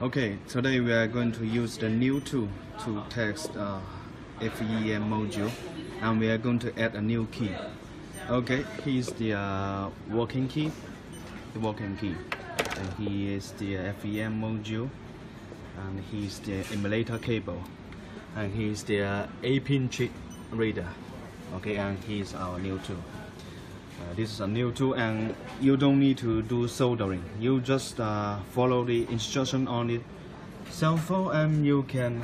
Okay, today we are going to use the new tool to test FEM module, and we are going to add a new key. Okay, here's the working key, and here is the FEM module, and here's the emulator cable, and here's the 8-pin chip reader. Okay, and here's our new tool. This is a new tool, and you don't need to do soldering. You just follow the instruction on the cell phone and you can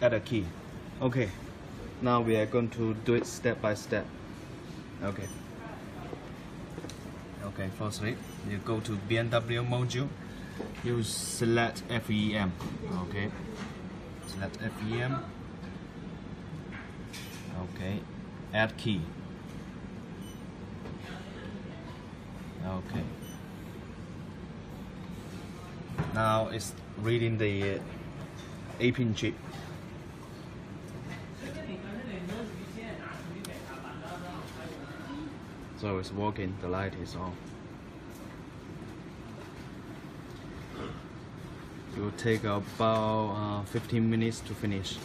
add a key. Okay, now we are going to do it step by step. Okay, firstly you go to BMW module, you select FEM. Okay, select FEM. Okay, add key. Okay, now it's reading the 8-pin chip. So it's working, the light is on. It will take about 15 minutes to finish.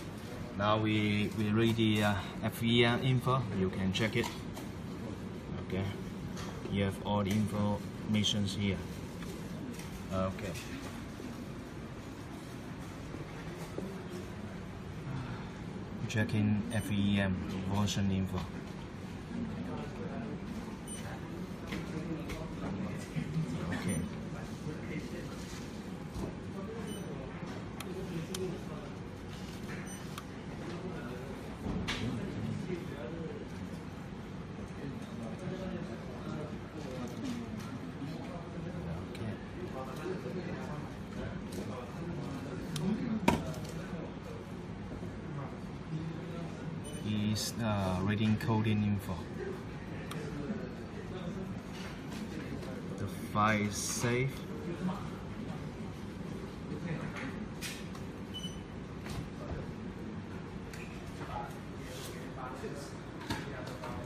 Now we read the FEM info, you can check it. Okay. You have all the informations here. Okay. Checking FEM version info. Okay. Is reading coding info. The file is safe.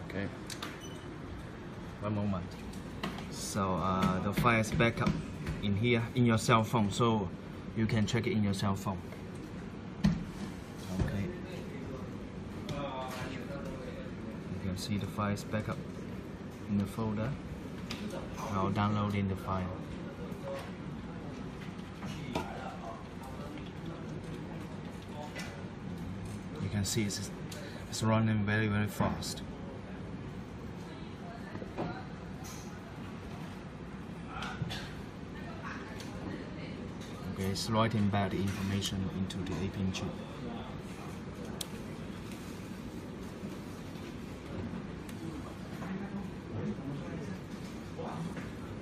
Okay, one moment. So the file is backup in here in your cell phone, so you can check it in your cell phone. See the files backup in the folder. Now downloading the file. You can see it's running very fast. Okay, it's writing back the information into the 8-pin chip.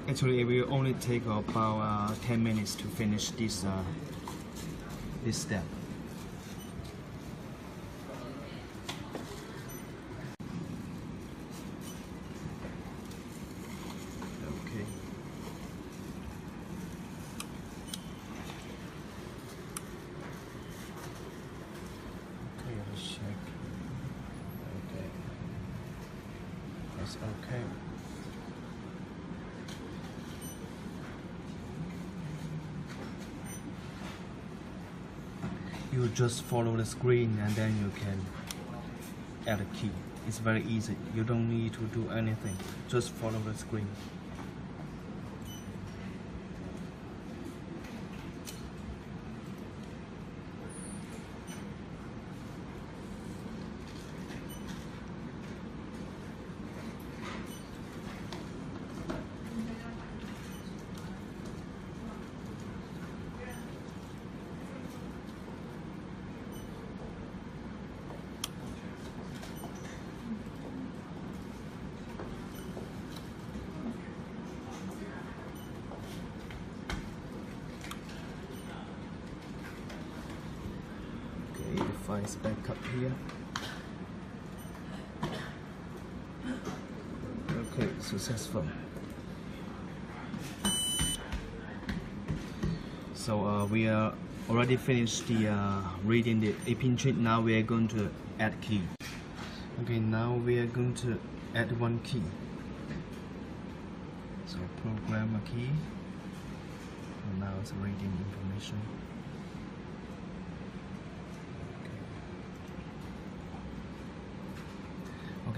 Actually, it will only take about 10 minutes to finish this step. Okay. Okay, let's check. Okay. That's okay. You just follow the screen and then you can add a key. It's very easy. You don't need to do anything. Just follow the screen. Files back up here. Okay, successful. So we are already finished the reading the 8-pin chip. Now we are going to add key. Okay, now we are going to add one key. So program a key. And now it's reading information.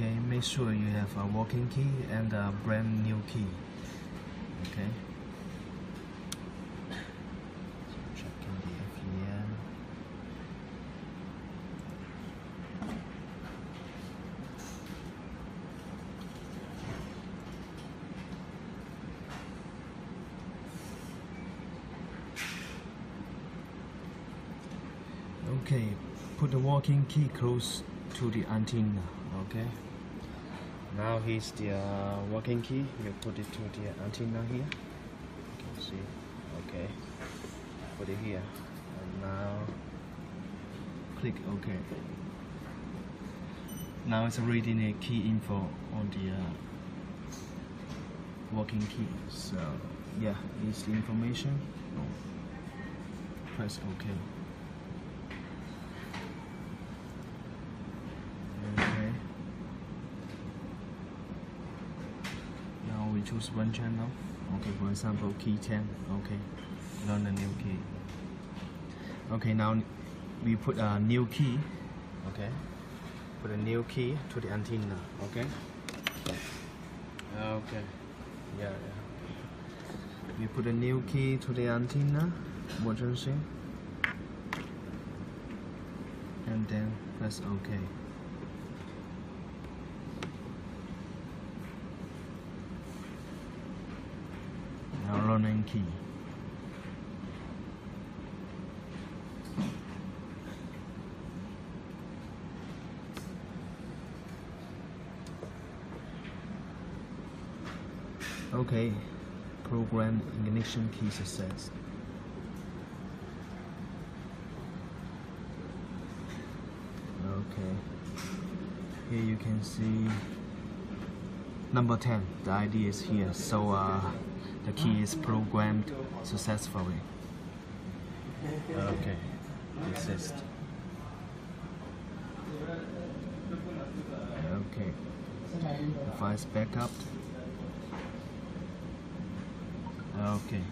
Okay, make sure you have a working key and a brand new key. Okay. So checking the FEM. Okay, put the working key close to the antenna. Okay. Now here's the working key. You put it to the antenna here. You can see. Okay. Put it here. And now click OK. Now it's reading a key info on the working key. So yeah, it's the information. Press OK. Okay. Now we choose one channel. Okay, for example, key 10. Okay, learn a new key. Okay, now we put a new key. Okay, put a new key to the antenna. Okay. Okay. Yeah. We put a new key to the antenna. Emergency. And then press OK. Now learning key. Okay, program ignition key success. Okay, here you can see number 10. The ID is here, so the key is programmed successfully. Okay, desist. Okay, device backup. Okay.